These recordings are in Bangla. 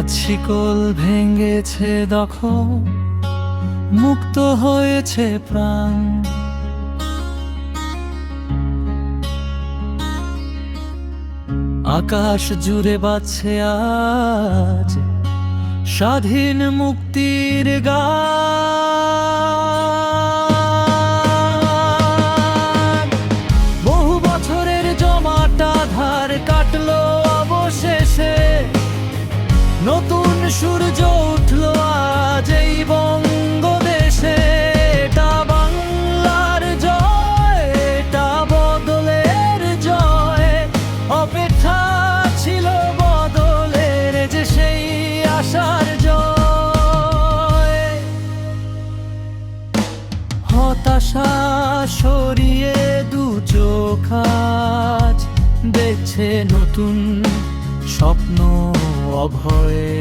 আজ শিকল ভেঙেছে দখল, মুক্ত হয়েছে প্রাণ। আকাশ জুড়ে বাজছে আজ স্বাধীন মুক্তির গান। বহু বছরের জমাটা ধার কাটলো অবশেষে, নতুন সূর্য উঠলো আজ এই বঙ্গদেশে। এটা বাংলার জয়, এটা বদলের জয়। অপেক্ষা ছিল বদলের, যে সেই আশার জয়। হতাশা সরিয়ে দু চোখ আজ দেখছে নতুন স্বপ্ন অভয়ে।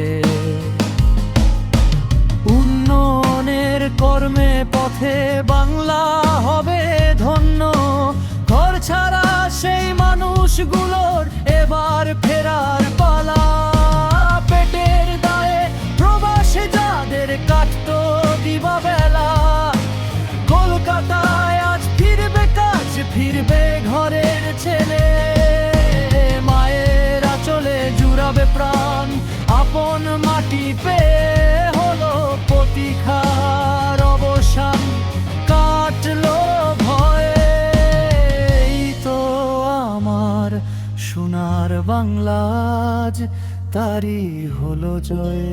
উন্নয়নের কর্মে পথে বাংলা হবে ধন্য। ঘর ছাড়া সেই মানুষগুলোর এবার ফেরার পালা। পেটের দায়ে প্রবাসে যাদের কাটতো দিবাবেলা, কলকাতায় আজ ফিরবে কাজ, ফিরবে ঘরের ছেলে। মায়ের আঁচলে জুড়াবে প্রাণ, আপন মাটি পেয়ে হলো প্রতীক্ষার অবসান। কাটলো ভয়ে, এই তো আমার সোনার বাংলা, আজ তারই হলো জয়।